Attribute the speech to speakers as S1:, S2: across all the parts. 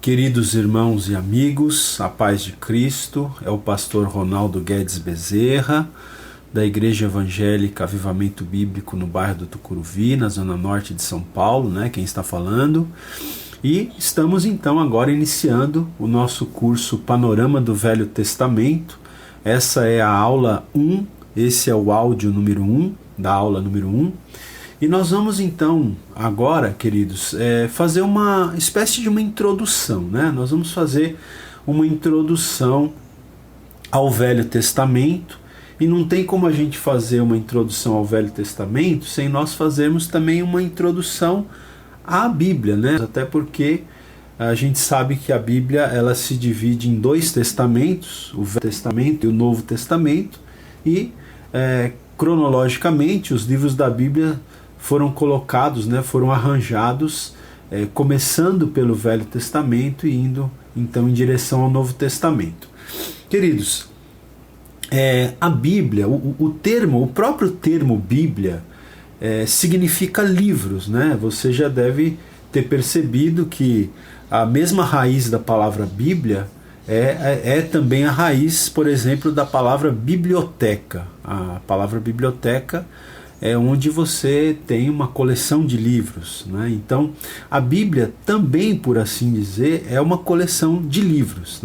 S1: Queridos irmãos e amigos, a paz de Cristo, é o pastor Ronaldo Guedes Bezerra, da Igreja Evangélica Avivamento Bíblico no bairro do Tucuruvi, na zona norte de São Paulo, quem está falando. E estamos então agora iniciando o nosso curso Panorama do Velho Testamento. Essa é a aula 1, esse é o áudio número 1, da aula número 1. E nós vamos então agora, queridos, fazer uma espécie de uma introdução, Nós vamos fazer uma introdução ao Velho Testamento, e não tem como a gente fazer uma introdução ao Velho Testamento sem nós fazermos também uma introdução à Bíblia, Até porque a gente sabe que a Bíblia ela se divide em dois testamentos, o Velho Testamento e o Novo Testamento, e cronologicamente os livros da Bíblia foram colocados, foram arranjados, começando pelo Velho Testamento e indo então em direção ao Novo Testamento. Queridos, a Bíblia, o próprio termo Bíblia significa livros, Você já deve ter percebido que a mesma raiz da palavra Bíblia é também a raiz, por exemplo, da palavra biblioteca. A palavra biblioteca é onde você tem uma coleção de livros, Então, a Bíblia também, por assim dizer, é uma coleção de livros,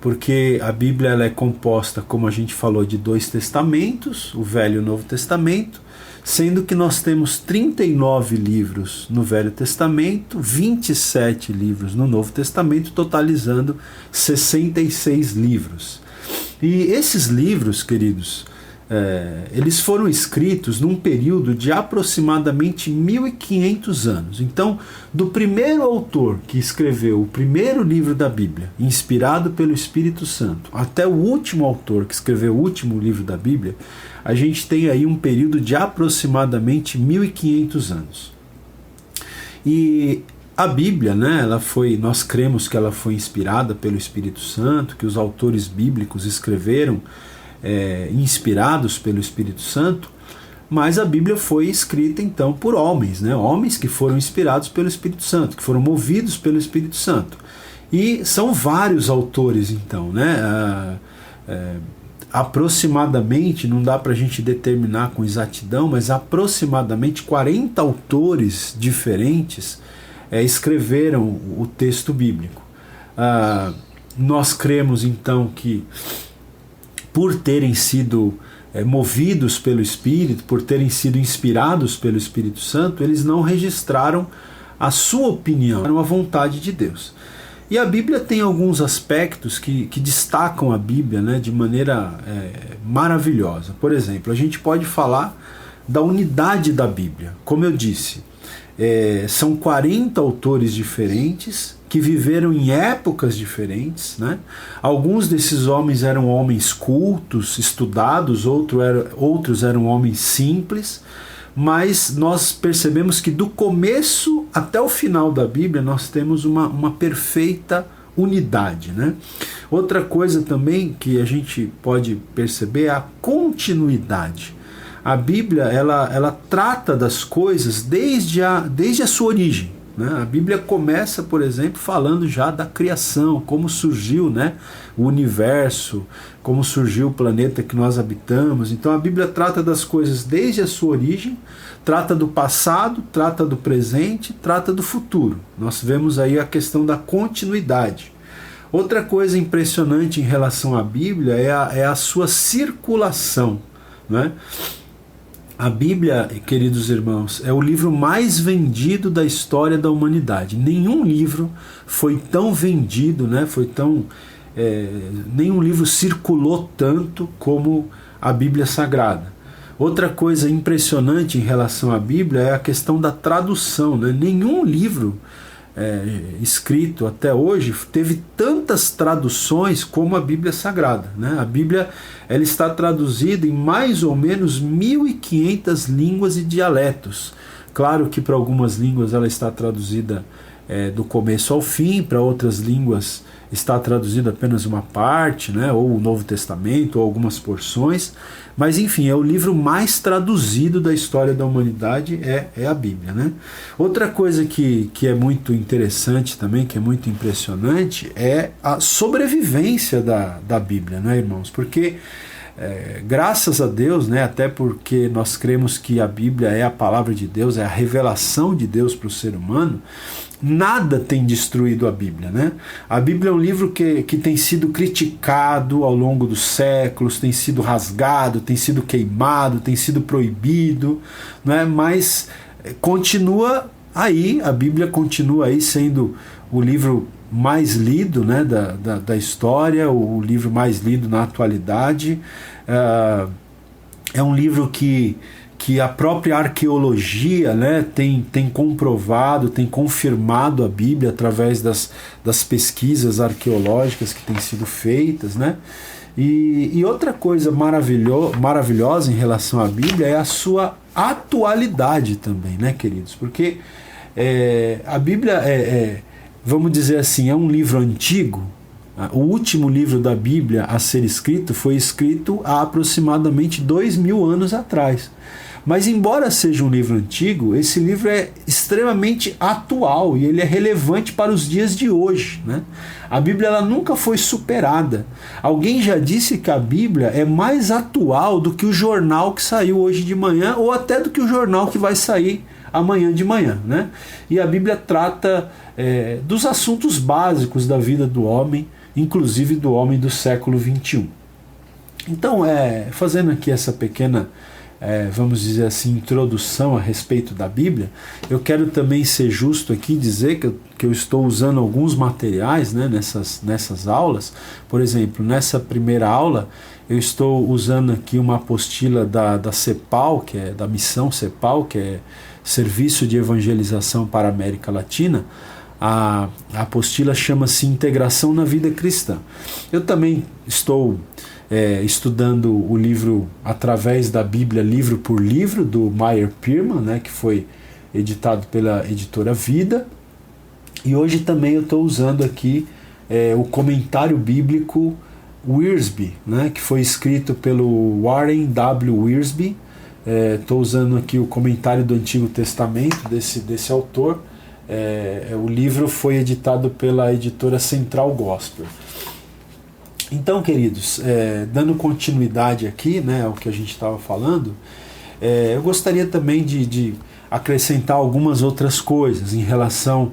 S1: Porque a Bíblia ela é composta, como a gente falou, de dois testamentos, o Velho e o Novo Testamento, sendo que nós temos 39 livros no Velho Testamento, 27 livros no Novo Testamento, totalizando 66 livros. E esses livros, queridos, eles foram escritos num período de aproximadamente 1500 anos. Então, do primeiro autor que escreveu o primeiro livro da Bíblia, inspirado pelo Espírito Santo, até o último autor que escreveu o último livro da Bíblia, a gente tem aí um período de aproximadamente 1500 anos. E a Bíblia, nós cremos que ela foi inspirada pelo Espírito Santo, que os autores bíblicos escreveram inspirados pelo Espírito Santo, mas a Bíblia foi escrita então por homens, homens que foram inspirados pelo Espírito Santo, que foram movidos pelo Espírito Santo. E são vários autores então, aproximadamente, não dá para a gente determinar com exatidão, mas aproximadamente 40 autores diferentes escreveram o texto bíblico. Nós cremos então que por terem sido movidos pelo Espírito, por terem sido inspirados pelo Espírito Santo, eles não registraram a sua opinião, a vontade de Deus. E a Bíblia tem alguns aspectos que destacam a Bíblia de maneira maravilhosa. Por exemplo, a gente pode falar da unidade da Bíblia. Como eu disse, são 40 autores diferentes que viveram em épocas diferentes, Alguns desses homens eram homens cultos, estudados, outros eram homens simples, mas nós percebemos que do começo até o final da Bíblia nós temos uma perfeita unidade, Outra coisa também que a gente pode perceber é a continuidade. A Bíblia ela trata das coisas desde a sua origem. A Bíblia começa, por exemplo, falando já da criação, como surgiu o universo, como surgiu o planeta que nós habitamos. Então a Bíblia trata das coisas desde a sua origem, trata do passado, trata do presente, trata do futuro. Nós vemos aí a questão da continuidade. Outra coisa impressionante em relação à Bíblia é a sua circulação, A Bíblia, queridos irmãos, é o livro mais vendido da história da humanidade. Nenhum livro foi tão vendido, nenhum livro circulou tanto como a Bíblia Sagrada. Outra coisa impressionante em relação à Bíblia é a questão da tradução. Nenhum livro escrito até hoje teve tantas traduções como a Bíblia Sagrada. A Bíblia ela está traduzida em mais ou menos 1500 línguas e dialetos. Claro que para algumas línguas ela está traduzida do começo ao fim. Para outras línguas está traduzido apenas uma parte, né, ou o Novo Testamento, ou algumas porções, mas enfim, é o livro mais traduzido da história da humanidade, é a Bíblia, né? Outra coisa que é muito interessante também, que é muito impressionante, é a sobrevivência da Bíblia, né, irmãos? Porque graças a Deus, né, até porque nós cremos que a Bíblia é a palavra de Deus, é a revelação de Deus para o ser humano, nada tem destruído a Bíblia, né? A Bíblia é um livro que tem sido criticado ao longo dos séculos, tem sido rasgado, tem sido queimado, tem sido proibido, né? Mas continua aí, a Bíblia continua aí sendo o livro mais lido, né, da história, o livro mais lido na atualidade. É um livro que a própria arqueologia, né, tem comprovado, tem confirmado a Bíblia através das pesquisas arqueológicas que têm sido feitas, né? E outra coisa maravilhosa em relação à Bíblia é a sua atualidade também, né, queridos? Porque a Bíblia vamos dizer assim, é um livro antigo. O último livro da Bíblia a ser escrito foi escrito há aproximadamente 2000 anos atrás. Mas embora seja um livro antigo, esse livro é extremamente atual e ele é relevante para os dias de hoje, né? A Bíblia ela nunca foi superada. Alguém já disse que a Bíblia é mais atual do que o jornal que saiu hoje de manhã, ou até do que o jornal que vai sair amanhã de manhã, né? E a Bíblia trata dos assuntos básicos da vida do homem, inclusive do homem do século XXI. Então, fazendo aqui essa pequena, vamos dizer assim, introdução a respeito da Bíblia, eu quero também ser justo aqui e dizer que eu estou usando alguns materiais, né, nessas aulas. Por exemplo, nessa primeira aula, eu estou usando aqui uma apostila da CEPAL, que é da missão CEPAL, que é Serviço de Evangelização para a América Latina. A apostila chama-se Integração na Vida Cristã. Eu também estou estudando o livro através da Bíblia, livro por livro, do Meyer Pearman, né, que foi editado pela editora Vida. E hoje também eu estou usando aqui o comentário bíblico Wiersbe, né, que foi escrito pelo Warren W. Wiersbe. Estou usando aqui o comentário do Antigo Testamento desse autor. O livro foi editado pela editora Central Gospel. Então, queridos, dando continuidade aqui, né, ao que a gente estava falando, eu gostaria também de acrescentar algumas outras coisas em relação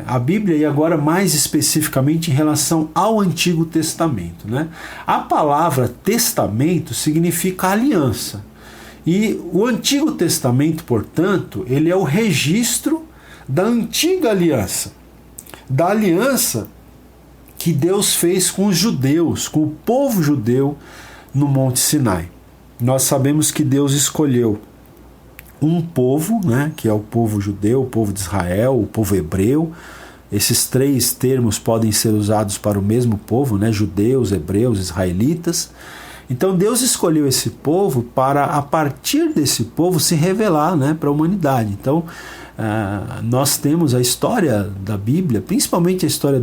S1: à Bíblia, e agora mais especificamente em relação ao Antigo Testamento, né? A palavra testamento significa aliança. E o Antigo Testamento, portanto, ele é o registro da antiga aliança, da aliança que Deus fez com os judeus, com o povo judeu no Monte Sinai. Nós sabemos que Deus escolheu um povo, né, que é o povo judeu, o povo de Israel, o povo hebreu. Esses três termos podem ser usados para o mesmo povo, né, judeus, hebreus, israelitas. Então Deus escolheu esse povo para, a partir desse povo, se revelar, né, para a humanidade. Então nós temos a história da Bíblia, principalmente a história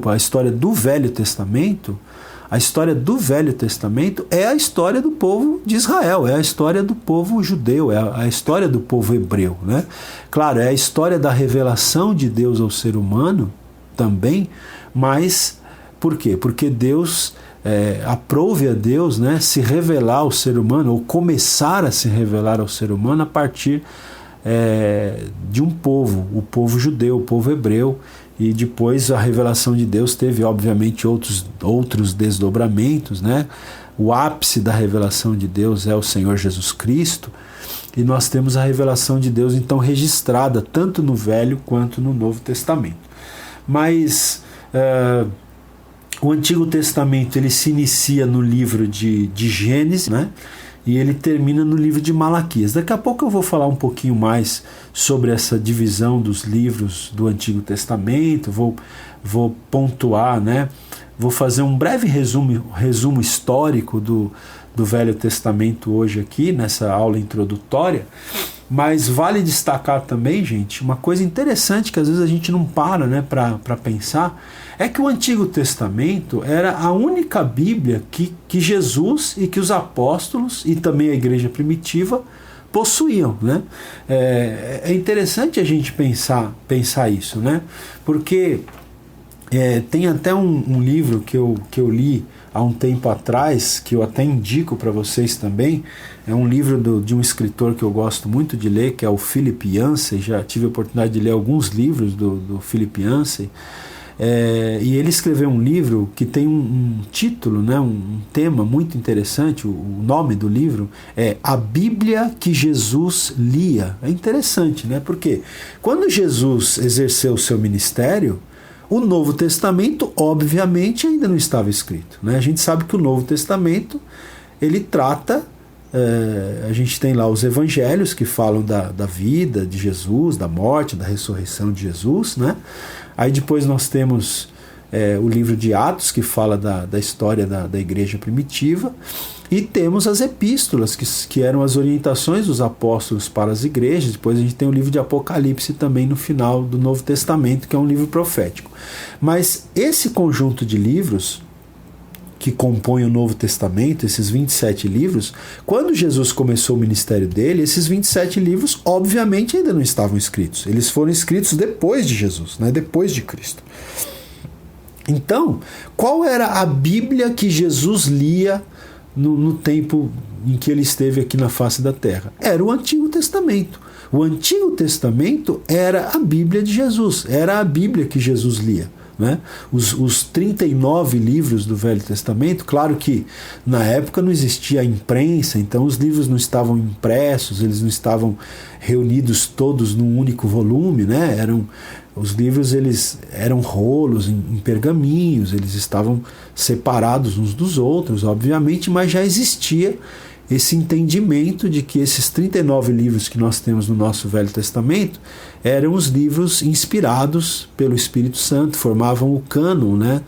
S1: a história do Velho Testamento. A história do Velho Testamento é a história do povo de Israel, é a história do povo judeu, é a história do povo hebreu, né? Claro, é a história da revelação de Deus ao ser humano também, mas por quê? Porque Deus aprove a Deus, né, se revelar ao ser humano, ou começar a se revelar ao ser humano a partir de um povo, o povo judeu, o povo hebreu. E depois a revelação de Deus teve, obviamente, outros desdobramentos, né? O ápice da revelação de Deus é o Senhor Jesus Cristo, e nós temos a revelação de Deus então registrada tanto no Velho quanto no Novo Testamento. Mas o Antigo Testamento ele se inicia no livro de Gênesis, né? E ele termina no livro de Malaquias. Daqui a pouco eu vou falar um pouquinho mais sobre essa divisão dos livros do Antigo Testamento, vou pontuar, né? Vou fazer um breve resumo histórico do Velho Testamento hoje aqui, nessa aula introdutória. Mas vale destacar também, gente, uma coisa interessante que às vezes a gente não para, né, para pensar, é que o Antigo Testamento era a única Bíblia que Jesus e que os apóstolos e também a igreja primitiva possuíam, né? É interessante a gente pensar isso, né? Porque tem até um livro que eu li há um tempo atrás, que eu até indico para vocês também. É um livro de um escritor que eu gosto muito de ler, que é o Philip Yancey. Já tive a oportunidade de ler alguns livros do Philip Yancey. E ele escreveu um livro que tem um título, né, um tema muito interessante. O nome do livro é A Bíblia que Jesus Lia. É interessante, né? Porque quando Jesus exerceu o seu ministério, o Novo Testamento, obviamente, ainda não estava escrito, né? A gente sabe que o Novo Testamento, ele trata, a gente tem lá os evangelhos que falam da vida de Jesus, da morte, da ressurreição de Jesus, né? Aí depois nós temos o livro de Atos, que fala da história da igreja primitiva, e temos as epístolas, que eram as orientações dos apóstolos para as igrejas. Depois a gente tem o livro de Apocalipse também no final do Novo Testamento, que é um livro profético. Mas esse conjunto de livros que compõem o Novo Testamento, esses 27 livros, quando Jesus começou o ministério dele, esses 27 livros obviamente ainda não estavam escritos. Eles foram escritos depois de Jesus, né? Depois de Cristo. Então, qual era a Bíblia que Jesus lia no tempo em que ele esteve aqui na face da terra? Era o Antigo Testamento. O Antigo Testamento era a Bíblia de Jesus, era a Bíblia que Jesus lia, né? Os 39 livros do Velho Testamento, claro que na época não existia a imprensa, então os livros não estavam impressos, eles não estavam reunidos todos num único volume, né? Os livros, eles eram rolos em pergaminhos, eles estavam separados uns dos outros, obviamente, mas já existia esse entendimento de que esses 39 livros que nós temos no nosso Velho Testamento eram os livros inspirados pelo Espírito Santo, formavam o cânon, né,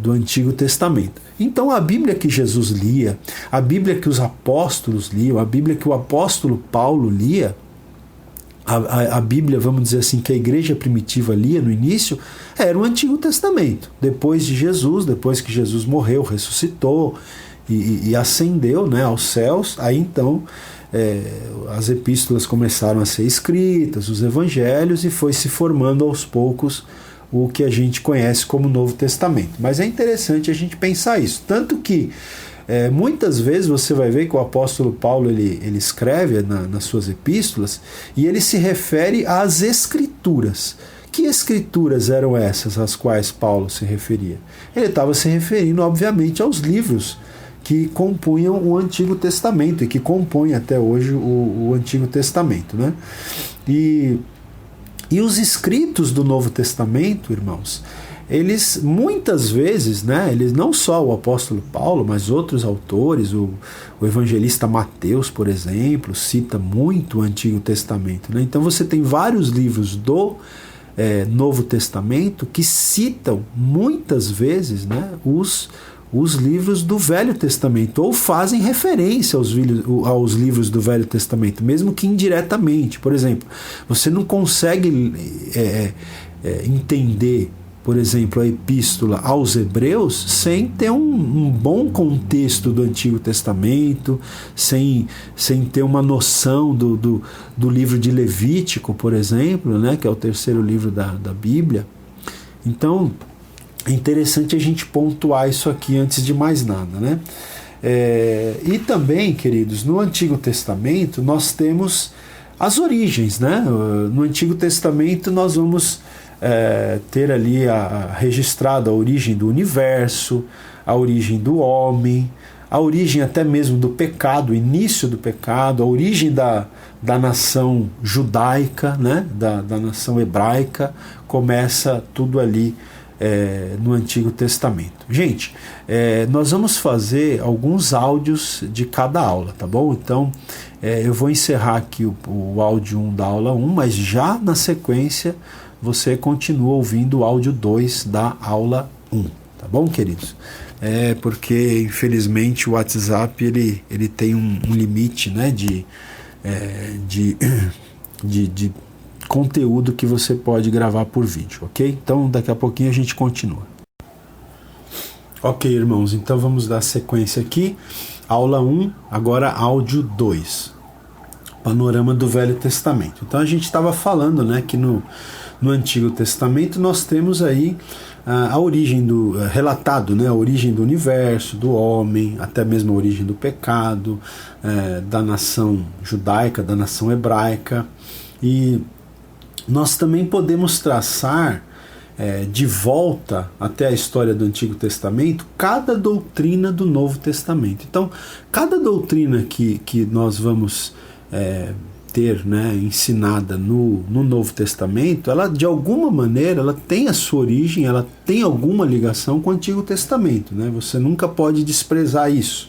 S1: do Antigo Testamento. Então a Bíblia que Jesus lia, a Bíblia que os apóstolos liam, a Bíblia que o apóstolo Paulo lia, a Bíblia, vamos dizer assim, que a igreja primitiva lia no início, era o Antigo Testamento. Depois de Jesus, depois que Jesus morreu, ressuscitou e ascendeu, né, aos céus, aí então as epístolas começaram a ser escritas, os evangelhos, e foi se formando aos poucos o que a gente conhece como Novo Testamento. Mas é interessante a gente pensar isso. Tanto que muitas vezes você vai ver que o apóstolo Paulo ele escreve nas suas epístolas e ele se refere às Escrituras. Que Escrituras eram essas às quais Paulo se referia? Ele estava se referindo, obviamente, aos livros que compunham o Antigo Testamento e que compõem até hoje o Antigo Testamento, né? E os escritos do Novo Testamento, irmãos, eles muitas vezes, né, eles, não só o apóstolo Paulo, mas outros autores, o evangelista Mateus, por exemplo, cita muito o Antigo Testamento, né? Então você tem vários livros do Novo Testamento que citam muitas vezes, né, os livros do Velho Testamento, ou fazem referência aos livros do Velho Testamento, mesmo que indiretamente. Por exemplo, você não consegue entender, por exemplo, a epístola aos Hebreus sem ter um bom contexto do Antigo Testamento, sem ter uma noção do livro de Levítico, por exemplo, né, que é o terceiro livro da Bíblia. Então, é interessante a gente pontuar isso aqui antes de mais nada, né? E também, queridos, no Antigo Testamento nós temos as origens, né? No Antigo Testamento nós vamos ter ali registrada a origem do universo, a origem do homem, a origem até mesmo do pecado, o início do pecado, a origem da nação judaica, né? da nação hebraica, começa tudo ali no Antigo Testamento. Gente, nós vamos fazer alguns áudios de cada aula, tá bom? Então, eu vou encerrar aqui o áudio 1 da aula 1, mas já na sequência você continua ouvindo o áudio 2 da aula 1, tá bom, queridos? Porque, infelizmente, o WhatsApp ele tem um limite, né, de de conteúdo que você pode gravar por vídeo, ok? Então daqui a pouquinho a gente continua. Ok, irmãos, então vamos dar sequência aqui. Aula 1, agora áudio 2. Panorama do Velho Testamento. Então a gente estava falando, né, que no Antigo Testamento nós temos aí a origem relatado, né, a origem do universo, do homem, até mesmo a origem do pecado, da nação judaica, da nação hebraica. E nós também podemos traçar de volta até a história do Antigo Testamento cada doutrina do Novo Testamento. Então, cada doutrina que nós vamos ter, né, ensinada no Novo Testamento, ela de alguma maneira ela tem a sua origem, ela tem alguma ligação com o Antigo Testamento, né? Você nunca pode desprezar isso.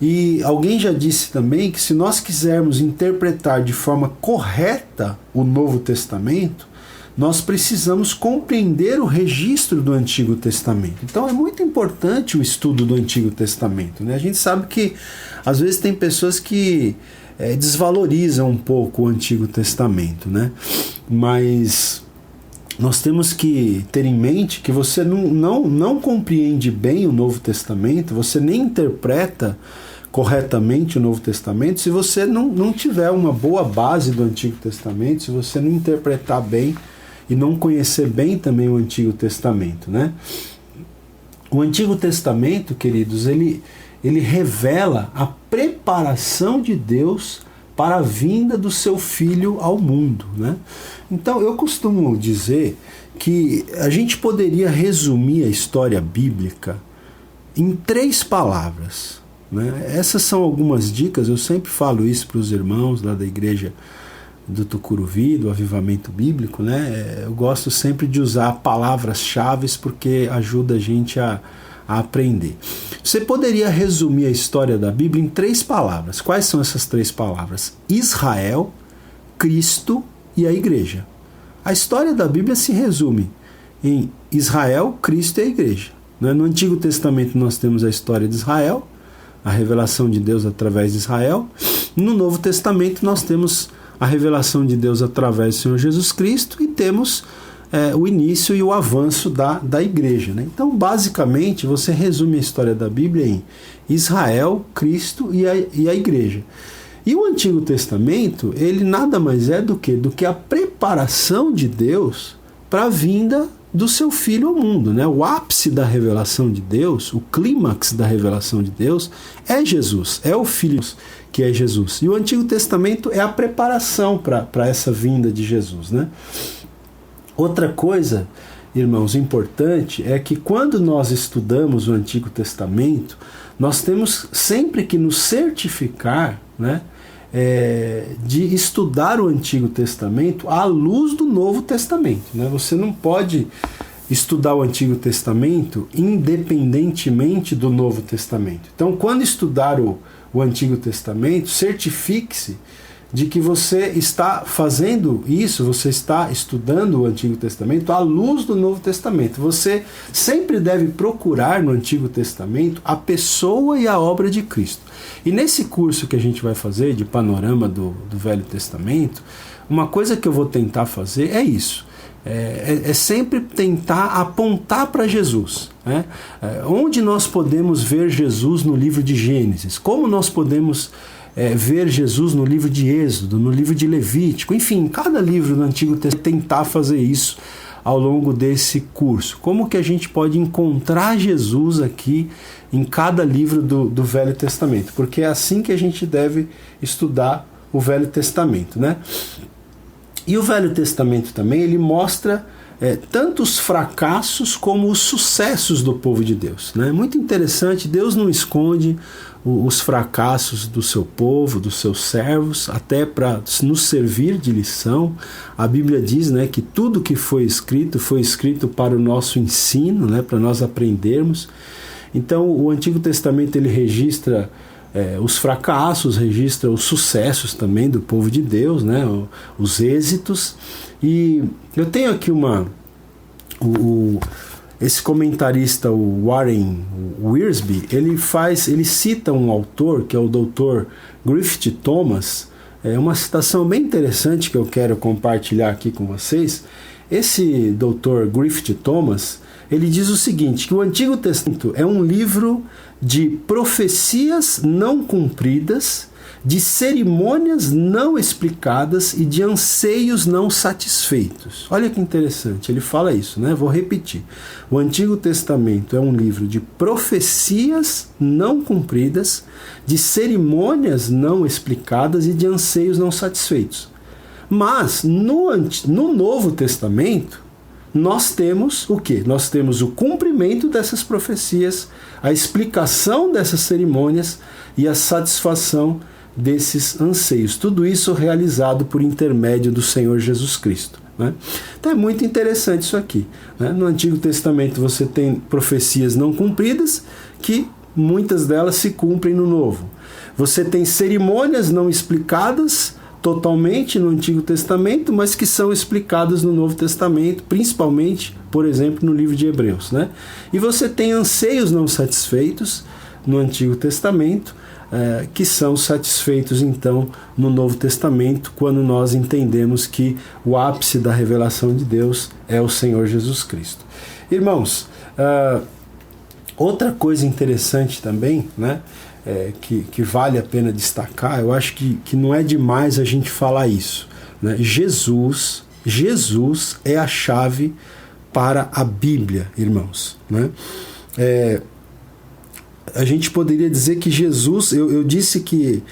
S1: E alguém já disse também que se nós quisermos interpretar de forma correta o Novo Testamento, nós precisamos compreender o registro do Antigo Testamento. Então é muito importante o estudo do Antigo Testamento, né? A gente sabe que às vezes tem pessoas que desvalorizam um pouco o Antigo Testamento, né? Mas nós temos que ter em mente que você não compreende bem o Novo Testamento, você nem interpreta corretamente o Novo Testamento se você não tiver uma boa base do Antigo Testamento, se você não interpretar bem e não conhecer bem também o Antigo Testamento, né? O Antigo Testamento, queridos, ele revela a preparação de Deus para a vinda do seu Filho ao mundo, né? Então eu costumo dizer que a gente poderia resumir a história bíblica em 3 palavras, né? Essas são algumas dicas, eu sempre falo isso para os irmãos lá da igreja do Tucuruvi, do Avivamento Bíblico, né? Eu gosto sempre de usar palavras-chave porque ajuda a gente a aprender. Você poderia resumir a história da Bíblia em 3 palavras. Quais são essas 3 palavras? Israel, Cristo e a Igreja. A história da Bíblia se resume em Israel, Cristo e a Igreja. No Antigo Testamento nós temos a história de Israel, a revelação de Deus através de Israel. No Novo Testamento nós temos a revelação de Deus através do Senhor Jesus Cristo e temos o início e o avanço da igreja, né? Então, basicamente, você resume a história da Bíblia em Israel, Cristo e a igreja. E o Antigo Testamento, ele nada mais é do que a preparação de Deus para a vinda do seu Filho ao mundo, né? O ápice da revelação de Deus, o clímax da revelação de Deus é Jesus, é o Filho que é Jesus. E o Antigo Testamento é a preparação para essa vinda de Jesus, né? Outra coisa, irmãos, importante é que quando nós estudamos o Antigo Testamento, nós temos sempre que nos certificar, né, de estudar o Antigo Testamento à luz do Novo Testamento, né? Você não pode estudar o Antigo Testamento independentemente do Novo Testamento. Então, quando estudar o Antigo Testamento, certifique-se de que você está fazendo isso, você está estudando o Antigo Testamento à luz do Novo Testamento. Você sempre deve procurar no Antigo Testamento a pessoa e a obra de Cristo. E nesse curso que a gente vai fazer de panorama do Velho Testamento, uma coisa que eu vou tentar fazer é isso. É sempre tentar apontar para Jesus, né? Onde nós podemos ver Jesus no livro de Gênesis? Como nós podemos ver Jesus no livro de Êxodo, no livro de Levítico, enfim, cada livro do Antigo Testamento, tentar fazer isso ao longo desse curso. Como que a gente pode encontrar Jesus aqui em cada livro do Velho Testamento? Porque é assim que a gente deve estudar o Velho Testamento, né? E o Velho Testamento também, ele mostra tanto os fracassos como os sucessos do povo de Deus, né? Muito interessante, Deus não esconde os fracassos do seu povo, dos seus servos, até para nos servir de lição. A Bíblia diz, né, que tudo que foi escrito para o nosso ensino, né, para nós aprendermos. Então o Antigo Testamento ele registra os fracassos, registra os sucessos também do povo de Deus, né, os êxitos. E eu tenho aqui esse comentarista, o Warren Wiersbe, ele cita um autor, que é o Dr. Griffith Thomas, É uma citação bem interessante que eu quero compartilhar aqui com vocês. Esse Dr. Griffith Thomas, ele diz o seguinte, que o Antigo Testamento é um livro de profecias não cumpridas, de cerimônias não explicadas e de anseios não satisfeitos. Olha que interessante, ele fala isso, né? Vou repetir. O Antigo Testamento é um livro de profecias não cumpridas, de cerimônias não explicadas e de anseios não satisfeitos. Mas no Novo Testamento, nós temos o quê? Nós temos o cumprimento dessas profecias, a explicação dessas cerimônias e a satisfação desses anseios. Tudo isso realizado por intermédio do Senhor Jesus Cristo, né? Então é muito interessante isso aqui, né? No Antigo Testamento você tem profecias não cumpridas, que muitas delas se cumprem no Novo. Você tem cerimônias não explicadas totalmente no Antigo Testamento, mas que são explicadas no Novo Testamento, principalmente, por exemplo, no livro de Hebreus, né? E você tem anseios não satisfeitos no Antigo Testamento, que são satisfeitos então no Novo Testamento, quando nós entendemos que o ápice da revelação de Deus é o Senhor Jesus Cristo. Irmãos, outra coisa interessante também, né, que vale a pena destacar, eu acho que não é demais a gente falar isso, né? Jesus é a chave para a Bíblia, irmãos, né? A gente poderia dizer que Jesus, eu disse que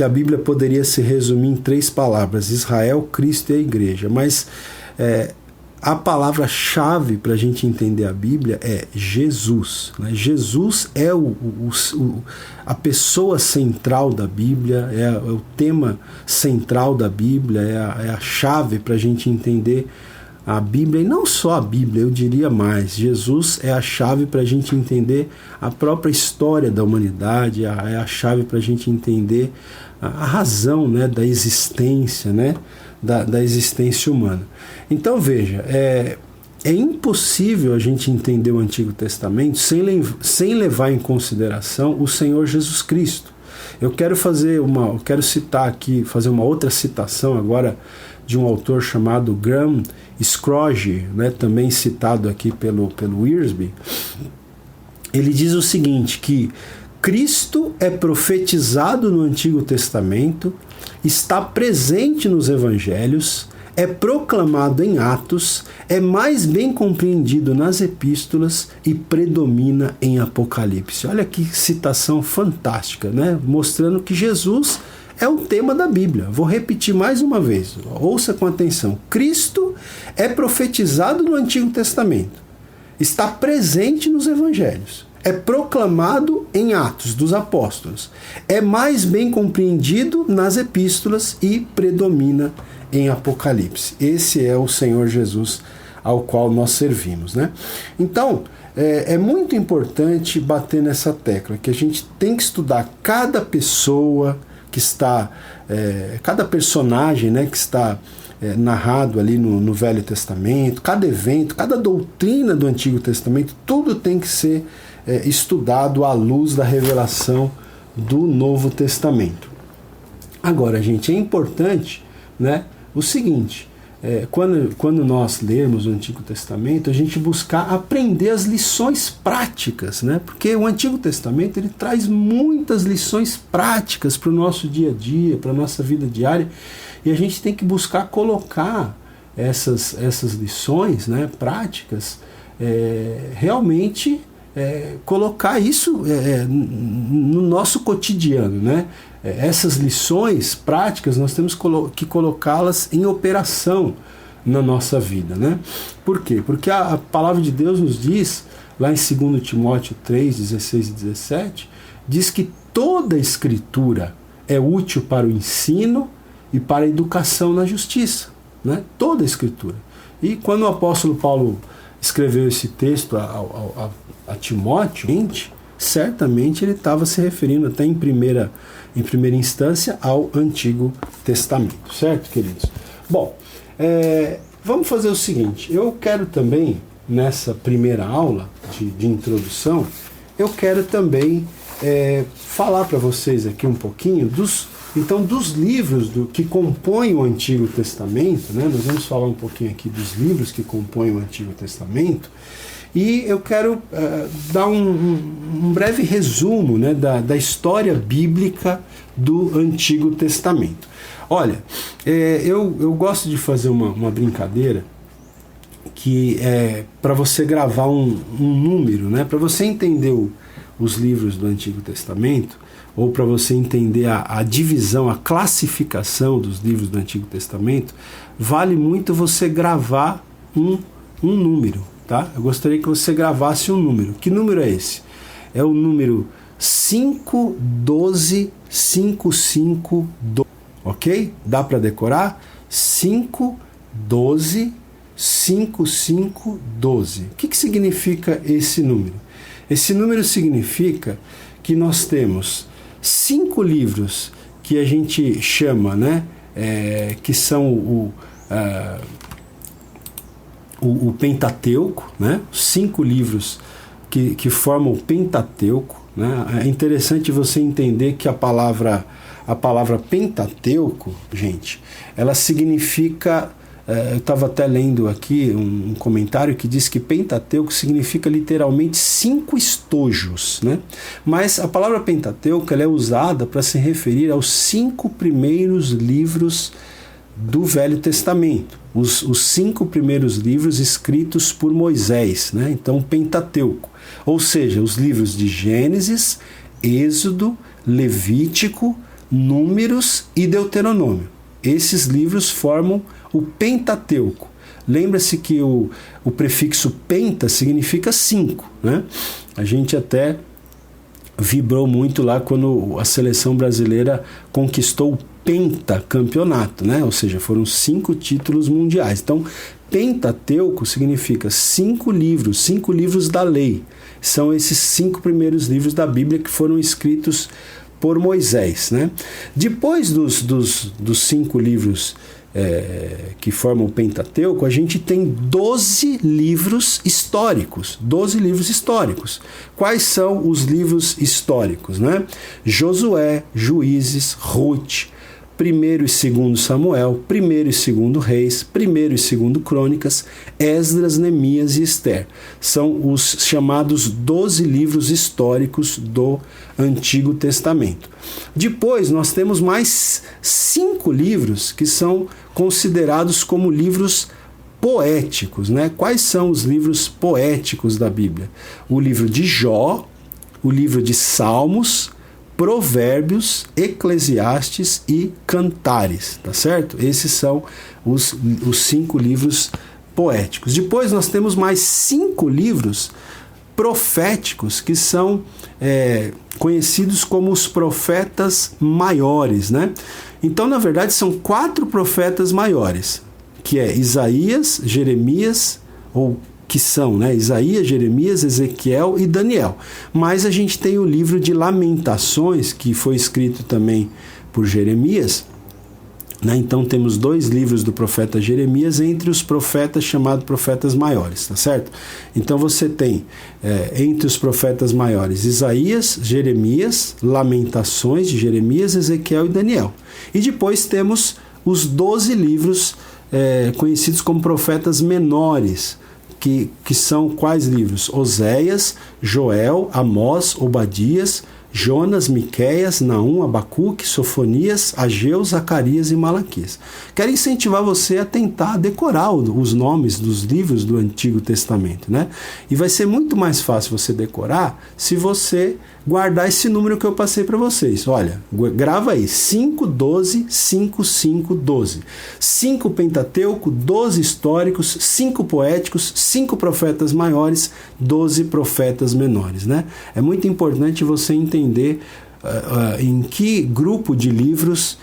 S1: a Bíblia poderia se resumir em 3 palavras, Israel, Cristo e a Igreja, mas a palavra-chave para a gente entender a Bíblia é Jesus, né? Jesus é a pessoa central da Bíblia, é o tema central da Bíblia, é a chave para a gente entender a Bíblia, e não só a Bíblia, eu diria mais, Jesus é a chave para a gente entender a própria história da humanidade, é a chave para a gente entender a razão, né, da existência, né, da existência humana. Então veja, é impossível a gente entender o Antigo Testamento sem levar em consideração o Senhor Jesus Cristo. Eu quero fazer citar aqui, fazer uma outra citação agora de um autor chamado Graham Scroggie, né, também citado aqui pelo Wiersbe. Ele diz o seguinte, que Cristo é profetizado no Antigo Testamento, está presente nos Evangelhos, é proclamado em Atos, é mais bem compreendido nas Epístolas e predomina em Apocalipse. Olha que citação fantástica, né? Mostrando que Jesus é o tema da Bíblia. Vou repetir mais uma vez, ouça com atenção. Cristo é profetizado no Antigo Testamento, está presente nos Evangelhos, é proclamado em Atos dos Apóstolos, é mais bem compreendido nas Epístolas e predomina em Apocalipse. Esse é o Senhor Jesus ao qual nós servimos, né? Então, é muito importante bater nessa tecla, que a gente tem que estudar cada pessoa que está, cada personagem, né, que está narrado ali no Velho Testamento, cada evento, cada doutrina do Antigo Testamento, tudo tem que ser estudado à luz da revelação do Novo Testamento. Agora, gente, é importante, né, o seguinte, quando nós lermos o Antigo Testamento, a gente buscar aprender as lições práticas, né? Porque o Antigo Testamento ele traz muitas lições práticas para o nosso dia a dia, para a nossa vida diária, e a gente tem que buscar colocar essas lições, né, práticas, realmente colocar isso no nosso cotidiano, né? Essas lições práticas nós temos que colocá-las em operação na nossa vida, né? Por quê? Porque a palavra de Deus nos diz, lá em 2 Timóteo 3, 16 e 17, diz que toda a Escritura é útil para o ensino e para a educação na justiça, né? Toda a Escritura. E quando o apóstolo Paulo escreveu esse texto a Timóteo, certamente ele estava se referindo até em primeira instância ao Antigo Testamento, certo, queridos? Bom, vamos fazer o seguinte, eu quero também, nessa primeira aula de introdução, eu quero também falar para vocês aqui um pouquinho dos Então, dos livros que compõem o Antigo Testamento, né, nós vamos falar um pouquinho aqui dos livros que compõem o Antigo Testamento, e eu quero dar um breve resumo, né, da história bíblica do Antigo Testamento. Olha, eu gosto de fazer uma brincadeira que é para você gravar um número, né, para você entender os livros do Antigo Testamento, ou para você entender a divisão, a classificação dos livros do Antigo Testamento, vale muito você gravar um número, tá? Eu gostaria que você gravasse um número. Que número é esse? É o número 5125512, ok? Dá para decorar? 5125512. O que significa esse número? Esse número significa que nós temos 5 livros que a gente chama, né, que são o Pentateuco, né, 5 livros que formam o Pentateuco, né. É interessante você entender que a palavra Pentateuco, gente, ela significa... eu estava até lendo aqui um comentário que diz que Pentateuco significa literalmente 5 estojos, né? Mas a palavra Pentateuco ela é usada para se referir aos 5 primeiros livros do Velho Testamento, os 5 primeiros livros escritos por Moisés, né? Então Pentateuco, ou seja, os livros de Gênesis, Êxodo, Levítico, Números e Deuteronômio. Esses livros formam o Pentateuco. Lembra-se que o prefixo penta significa 5, né? A gente até vibrou muito lá quando a seleção brasileira conquistou o pentacampeonato, né? Ou seja, foram 5 títulos mundiais. Então, Pentateuco significa 5 livros da lei. São esses 5 primeiros livros da Bíblia que foram escritos por Moisés, né? Depois dos 5 livros que formam o Pentateuco, a gente tem 12 livros históricos. 12 livros históricos. Quais são os livros históricos, né? Josué, Juízes, Ruth, 1º e 2º Samuel, 1º e 2º Reis, 1º e 2º Crônicas, Esdras, Neemias e Esther. São os chamados 12 livros históricos do Antigo Testamento. Depois nós temos mais 5 livros que são considerados como livros poéticos, né? Quais são os livros poéticos da Bíblia? O livro de Jó, o livro de Salmos, Provérbios, Eclesiastes e Cantares, tá certo? Esses são os 5 livros poéticos. Depois nós temos mais 5 livros proféticos que são conhecidos como os profetas maiores, né? Então, na verdade, são 4 profetas maiores, que é Isaías, Jeremias, ou que são, né, Isaías, Jeremias, Ezequiel e Daniel. Mas a gente tem o livro de Lamentações, que foi escrito também por Jeremias, né? Então temos 2 livros do profeta Jeremias entre os profetas chamados profetas maiores, tá certo? Então você tem entre os profetas maiores Isaías, Jeremias, Lamentações de Jeremias, Ezequiel e Daniel. E depois temos os 12 livros conhecidos como profetas menores, que são quais livros? Oséias, Joel, Amós, Obadias, Jonas, Miqueias, Naum, Abacuque, Sofonias, Ageu, Zacarias e Malaquias. Quero incentivar você a tentar decorar os nomes dos livros do Antigo Testamento, né? E vai ser muito mais fácil você decorar se você guardar esse número que eu passei para vocês. Olha, grava aí, 5125512. 5 Pentateuco, 12 históricos, 5 poéticos, 5 profetas maiores, 12 profetas menores, né? É muito importante você entender em que grupo de livros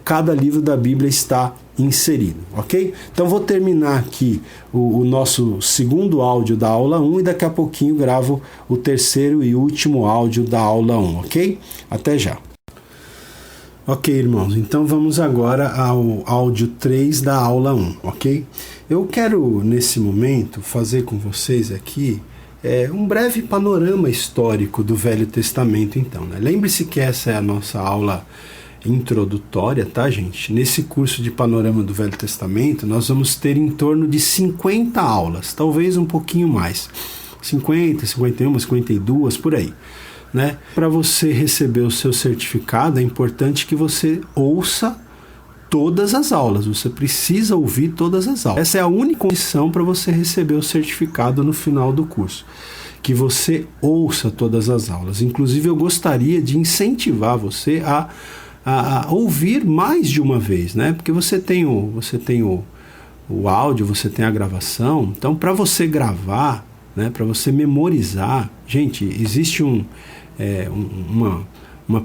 S1: cada livro da Bíblia está inserido, ok? Então vou terminar aqui o nosso segundo áudio da aula 1 e daqui a pouquinho gravo o terceiro e último áudio da aula 1, ok? Até já. Ok, irmãos, então vamos agora ao áudio 3 da aula 1, ok? Eu quero, nesse momento, fazer com vocês aqui um breve panorama histórico do Velho Testamento, então, né? Lembre-se que essa é a nossa aula introdutória, tá, gente? Nesse curso de panorama do Velho Testamento, nós vamos ter em torno de 50 aulas, talvez um pouquinho mais. 50, 51, 52, por aí, né? Para você receber o seu certificado, é importante que você ouça todas as aulas. Você precisa ouvir todas as aulas. Essa é a única condição para você receber o certificado no final do curso. Que você ouça todas as aulas. Inclusive, eu gostaria de incentivar você a ouvir mais de uma vez, né? Porque você tem o áudio, você tem a gravação. Então, para você gravar, né? Para você memorizar, gente, existe uma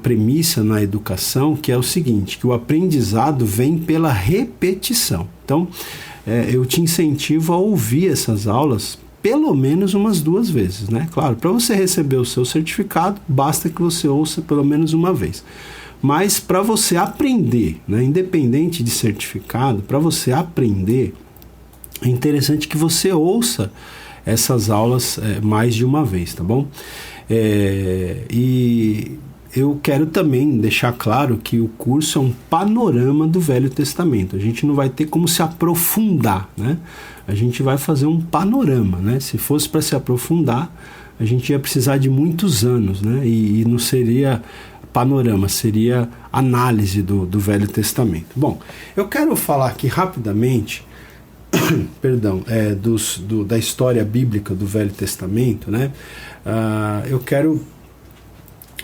S1: premissa na educação que é o seguinte, que o aprendizado vem pela repetição. Então, eu te incentivo a ouvir essas aulas pelo menos umas 2 vezes, né? Claro, para você receber o seu certificado, basta que você ouça pelo menos uma vez. Mas para você aprender, né, independente de certificado, para você aprender, é interessante que você ouça essas aulas mais de uma vez, tá bom? E eu quero também deixar claro que o curso é um panorama do Velho Testamento. A gente não vai ter como se aprofundar, né? A gente vai fazer um panorama, né? Se fosse para se aprofundar, a gente ia precisar de muitos anos, né? E não seria panorama, seria análise do Velho Testamento. Bom, eu quero falar aqui rapidamente perdão, da história bíblica do Velho Testamento, né? Eu quero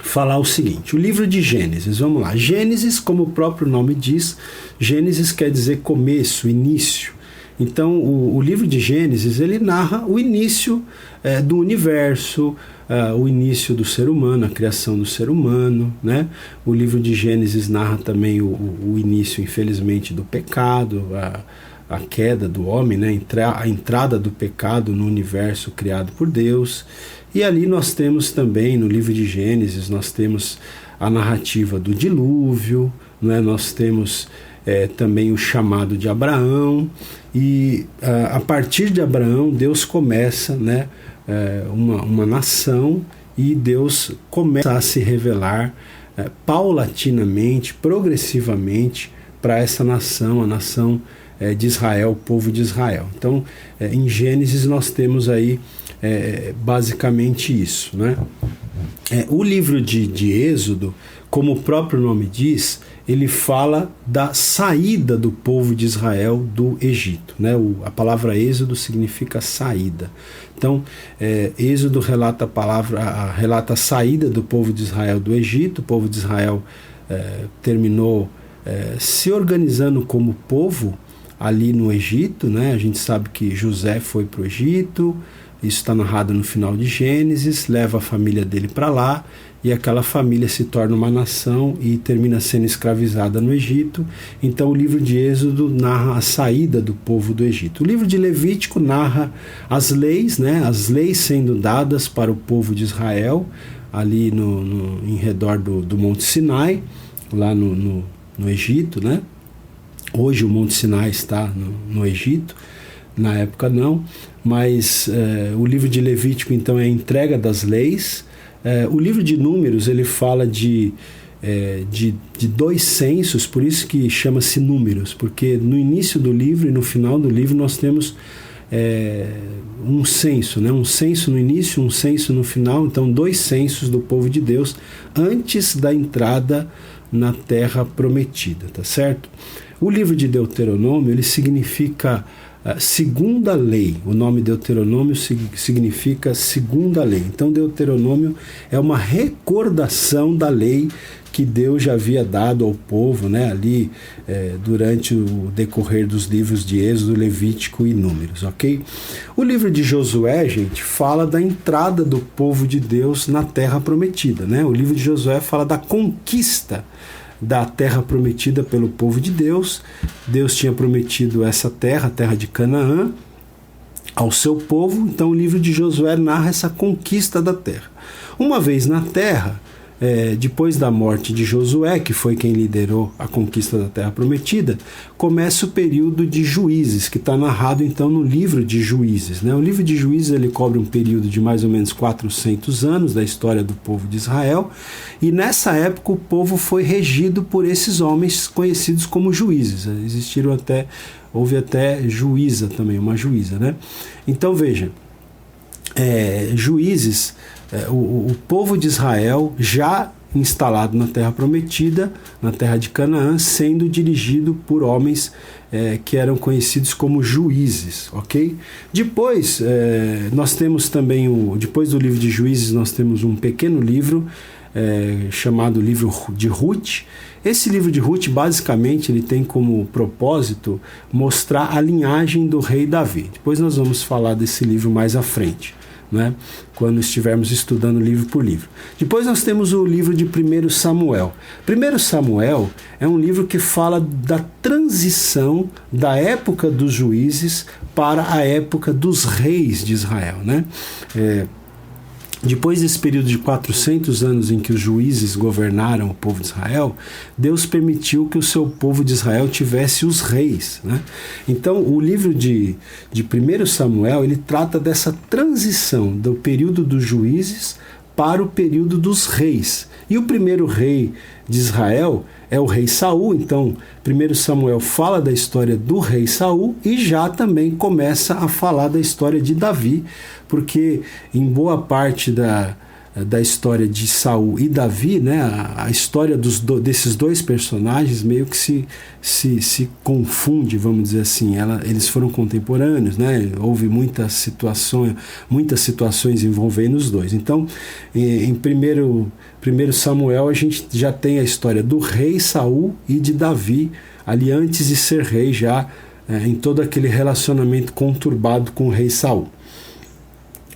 S1: falar o seguinte, o livro de Gênesis, vamos lá. Gênesis, como o próprio nome diz, Gênesis quer dizer começo, início. Então, o livro de Gênesis, ele narra o início do universo, o início do ser humano, a criação do ser humano, né? O livro de Gênesis narra também o início, infelizmente, do pecado, a queda do homem, né? A entrada do pecado no universo criado por Deus. E ali nós temos também, no livro de Gênesis, nós temos a narrativa do dilúvio, né? Nós temos também o chamado de Abraão, e a partir de Abraão Deus começa, né, uma nação, e Deus começa a se revelar paulatinamente, progressivamente para essa nação, a nação de Israel, o povo de Israel. Então, em Gênesis nós temos aí basicamente isso, né? O livro de Êxodo, como o próprio nome diz, ele fala da saída do povo de Israel do Egito, né? A palavra Êxodo significa saída. Então, Êxodo relata a saída do povo de Israel do Egito. O povo de Israel terminou se organizando como povo ali no Egito, né? A gente sabe que José foi para o Egito, isso está narrado no final de Gênesis, leva a família dele para lá, e aquela família se torna uma nação e termina sendo escravizada no Egito. Então o livro de Êxodo narra a saída do povo do Egito. O livro de Levítico narra as leis, né? As leis sendo dadas para o povo de Israel, ali em redor do Monte Sinai, lá no Egito, né? Hoje o Monte Sinai está no Egito, na época não, mas o livro de Levítico então é a entrega das leis. O livro de Números ele fala de 2 censos, por isso que chama-se Números, porque no início do livro e no final do livro nós temos um censo, né? Um censo no início, um censo no final, então 2 censos do povo de Deus antes da entrada na terra prometida, tá certo? O livro de Deuteronômio, ele significa segunda lei. O nome Deuteronômio significa segunda lei. Então Deuteronômio é uma recordação da lei que Deus já havia dado ao povo, né, ali durante o decorrer dos livros de Êxodo, Levítico e Números, ok? O livro de Josué, gente, fala da entrada do povo de Deus na terra prometida, né? O livro de Josué fala da conquista da terra prometida pelo povo de Deus. Deus tinha prometido essa terra, a terra de Canaã, ao seu povo. Então o livro de Josué narra essa conquista da terra. Uma vez na terra, depois da morte de Josué, que foi quem liderou a conquista da Terra Prometida, começa o período de Juízes, que está narrado então no livro de Juízes, né? O livro de Juízes ele cobre um período de mais ou menos 400 anos da história do povo de Israel, e nessa época o povo foi regido por esses homens conhecidos como juízes. Houve até juíza também, uma juíza, né? Então veja, Juízes, o povo de Israel já instalado na Terra Prometida, na Terra de Canaã, sendo dirigido por homens que eram conhecidos como juízes, ok? Depois, nós temos também, depois do livro de Juízes, nós temos um pequeno livro chamado livro de Ruth. Esse livro de Ruth, basicamente, ele tem como propósito mostrar a linhagem do rei Davi. Depois nós vamos falar desse livro mais à frente, né? Quando estivermos estudando livro por livro. Depois nós temos o livro de 1 Samuel. 1 Samuel é um livro que fala da transição da época dos juízes para a época dos reis de Israel, né? Depois desse período de 400 anos em que os juízes governaram o povo de Israel, Deus permitiu que o seu povo de Israel tivesse os reis, né? Então, o livro de 1 Samuel, ele trata dessa transição do período dos juízes para o período dos reis. E o primeiro rei de Israel é o rei Saul. Então, 1 Samuel fala da história do rei Saul e já também começa a falar da história de Davi, porque em boa parte da história de Saul e Davi, né, a história desses dois personagens meio que se confunde, vamos dizer assim. Eles foram contemporâneos, né? Houve muitas situações envolvendo os dois. Então, em 1 Samuel, a gente já tem a história do rei Saul e de Davi, ali antes de ser rei, já em todo aquele relacionamento conturbado com o rei Saul.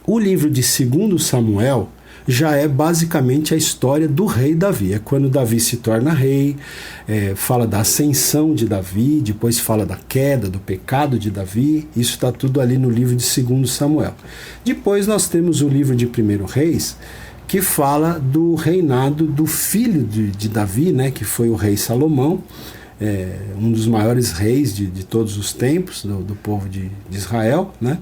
S1: O livro de 2 Samuel já é basicamente a história do rei Davi. É quando Davi se torna rei, fala da ascensão de Davi, depois fala da queda, do pecado de Davi. Isso está tudo ali no livro de 2 Samuel. Depois nós temos o livro de 1 Reis, que fala do reinado do filho de Davi, né, que foi o rei Salomão, um dos maiores reis de todos os tempos do povo de Israel, né?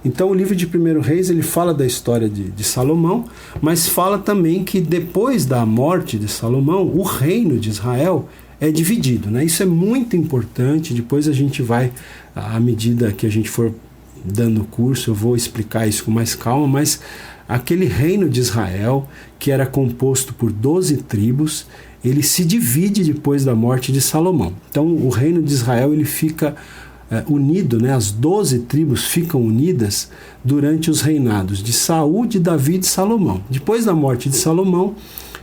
S1: Então o livro de 1 Reis ele fala da história de Salomão, mas fala também que depois da morte de Salomão, o reino de Israel é dividido, né? Isso é muito importante. Depois a gente vai, à medida que a gente for dando o curso, eu vou explicar isso com mais calma, mas aquele reino de Israel, que era composto por 12 tribos, ele se divide depois da morte de Salomão. Então o reino de Israel ele fica unido, né? As 12 tribos ficam unidas durante os reinados de Saul, de Davi e de Salomão. Depois da morte de Salomão,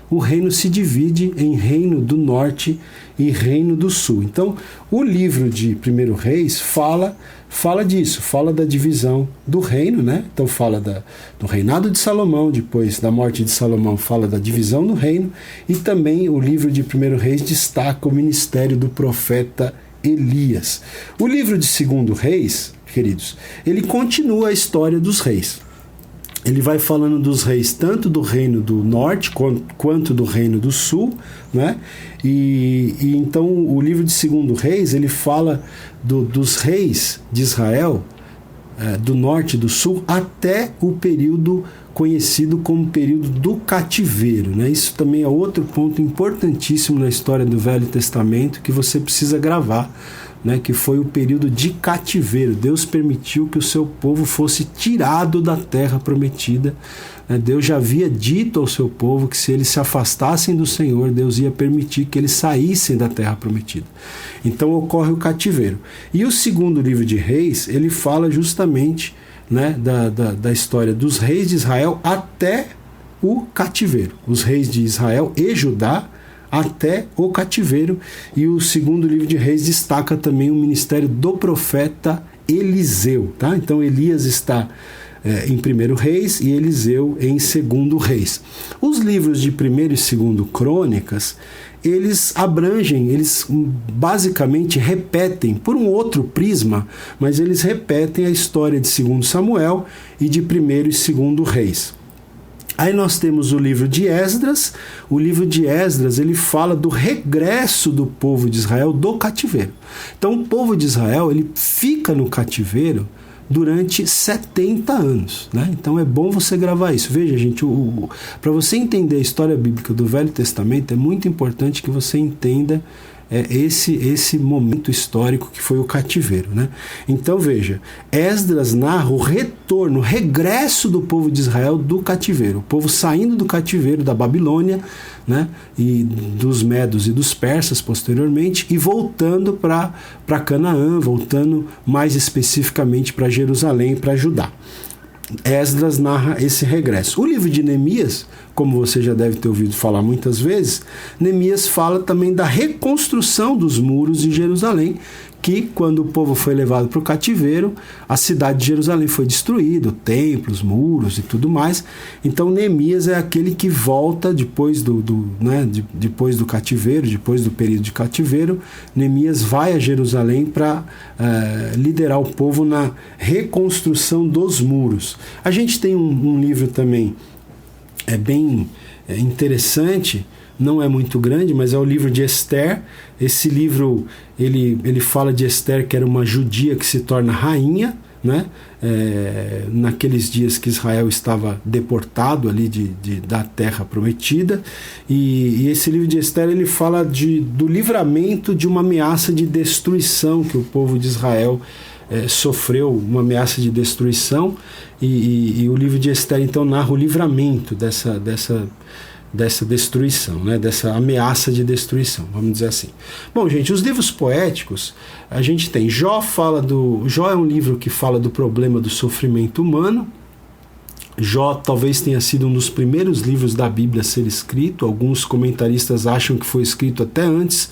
S1: o reino se divide em reino do norte e reino do sul. Então o livro de 1 Reis fala disso, fala da divisão do reino, né? Então fala do reinado de Salomão, depois da morte de Salomão fala da divisão do reino, e também o livro de 1 Reis destaca o ministério do profeta Elias. O livro de 2 Reis, queridos, ele continua a história dos reis. Ele vai falando dos reis tanto do reino do norte quanto do reino do sul, né? E então o livro de 2 Reis ele fala dos reis de Israel, do norte e do sul, até o período conhecido como período do cativeiro, né? Isso também é outro ponto importantíssimo na história do Velho Testamento que você precisa gravar, né, que foi o período de cativeiro. Deus permitiu que o seu povo fosse tirado da terra prometida. Deus já havia dito ao seu povo que se eles se afastassem do Senhor, Deus ia permitir que eles saíssem da terra prometida. Então ocorre o cativeiro. E o segundo livro de Reis, ele fala justamente, né, da história dos reis de Israel até o cativeiro. Os reis de Israel e Judá até o cativeiro. E o segundo livro de Reis destaca também o ministério do profeta Eliseu, tá? Então Elias está em 1 Reis e Eliseu em 2 Reis. Os livros de 1 e 2 Crônicas, eles abrangem, eles basicamente repetem, por um outro prisma, mas eles repetem a história de 2 Samuel e de 1 e 2 Reis. Aí nós temos o livro de Esdras. O livro de Esdras, ele fala do regresso do povo de Israel do cativeiro. Então o povo de Israel, ele fica no cativeiro durante 70 anos, né? Então é bom você gravar isso. Veja, gente, para você entender a história bíblica do Velho Testamento, é muito importante que você entenda esse momento histórico que foi o cativeiro, né? Então veja, Esdras narra o retorno, o regresso do povo de Israel do cativeiro, o povo saindo do cativeiro da Babilônia, né, e dos medos e dos persas posteriormente, e voltando para Canaã, voltando mais especificamente para Jerusalém, para Judá. Esdras narra esse regresso. O livro de Neemias, como você já deve ter ouvido falar muitas vezes, Neemias fala também da reconstrução dos muros de Jerusalém, que quando o povo foi levado para o cativeiro, a cidade de Jerusalém foi destruída, o templo, os muros e tudo mais. Então Neemias é aquele que volta depois depois do cativeiro, depois do período de cativeiro. Neemias vai a Jerusalém para liderar o povo na reconstrução dos muros. A gente tem um livro também bem interessante, não é muito grande, mas é o livro de Esther. Esse livro, ele fala de Esther, que era uma judia que se torna rainha, né? Naqueles dias que Israel estava deportado ali da terra prometida, e esse livro de Esther, ele fala do livramento de uma ameaça de destruição que o povo de Israel sofreu, uma ameaça de destruição, e o livro de Esther então narra o livramento dessa destruição, né? Dessa ameaça de destruição, vamos dizer assim. Bom, gente, os livros poéticos, a gente tem Jó é um livro que fala do problema do sofrimento humano. Jó talvez tenha sido um dos primeiros livros da Bíblia a ser escrito. Alguns comentaristas acham que foi escrito até antes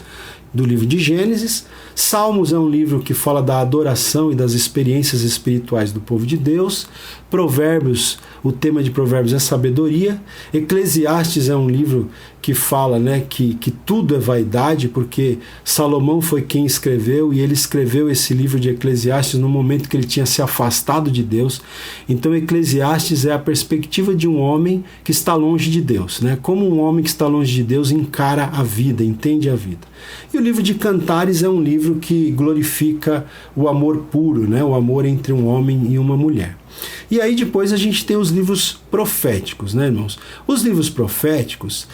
S1: do livro de Gênesis. Salmos é um livro que fala da adoração e das experiências espirituais do povo de Deus. Provérbios, o tema de Provérbios é sabedoria. Eclesiastes é um livro que fala, né, que tudo é vaidade, porque Salomão foi quem escreveu, e ele escreveu esse livro de Eclesiastes no momento que ele tinha se afastado de Deus. Então Eclesiastes é a perspectiva de um homem que está longe de Deus, né? Como um homem que está longe de Deus encara a vida, entende a vida. E o livro de Cantares é um livro que glorifica o amor puro, né? O amor entre um homem e uma mulher. E aí depois a gente tem os livros proféticos, né, irmãos? Os livros proféticos,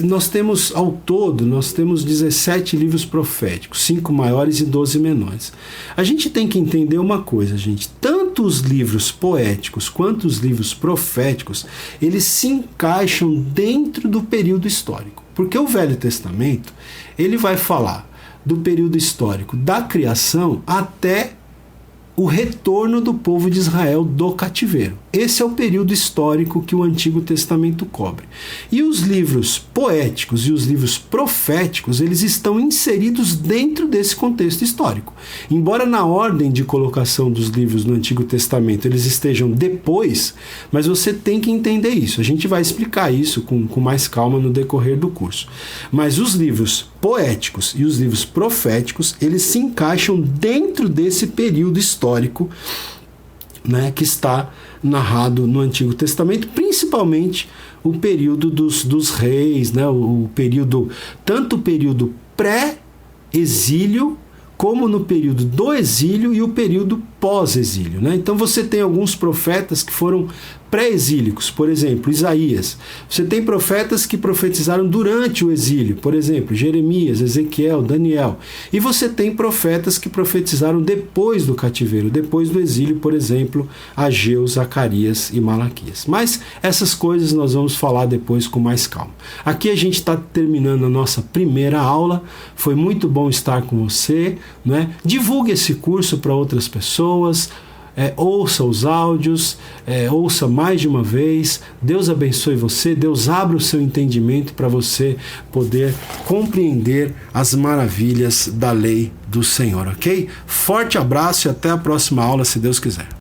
S1: nós temos ao todo, 17 livros proféticos, 5 maiores e 12 menores. A gente tem que entender uma coisa, gente, tanto os livros poéticos quanto os livros proféticos, eles se encaixam dentro do período histórico, porque o Velho Testamento, ele vai falar do período histórico da criação até o retorno do povo de Israel do cativeiro. Esse é o período histórico que o Antigo Testamento cobre. E os livros poéticos e os livros proféticos, eles estão inseridos dentro desse contexto histórico. Embora na ordem de colocação dos livros no Antigo Testamento eles estejam depois, mas você tem que entender isso. A gente vai explicar isso com mais calma no decorrer do curso. Mas os livros poéticos e os livros proféticos, eles se encaixam dentro desse período histórico, né, que está narrado no Antigo Testamento, principalmente o período dos reis, né, tanto o período pré-exílio como no período do exílio e o período pós-exílio, né? Então você tem alguns profetas que foram pré-exílicos, por exemplo, Isaías. Você tem profetas que profetizaram durante o exílio, por exemplo, Jeremias, Ezequiel, Daniel. E você tem profetas que profetizaram depois do cativeiro, depois do exílio, por exemplo, Ageu, Zacarias e Malaquias. Mas essas coisas nós vamos falar depois com mais calma. Aqui a gente está terminando a nossa primeira aula. Foi muito bom estar com você, né? Divulgue esse curso para outras pessoas. Ouça os áudios, ouça mais de uma vez. Deus abençoe você, Deus abra o seu entendimento para você poder compreender as maravilhas da lei do Senhor, ok? Forte abraço e até a próxima aula, se Deus quiser.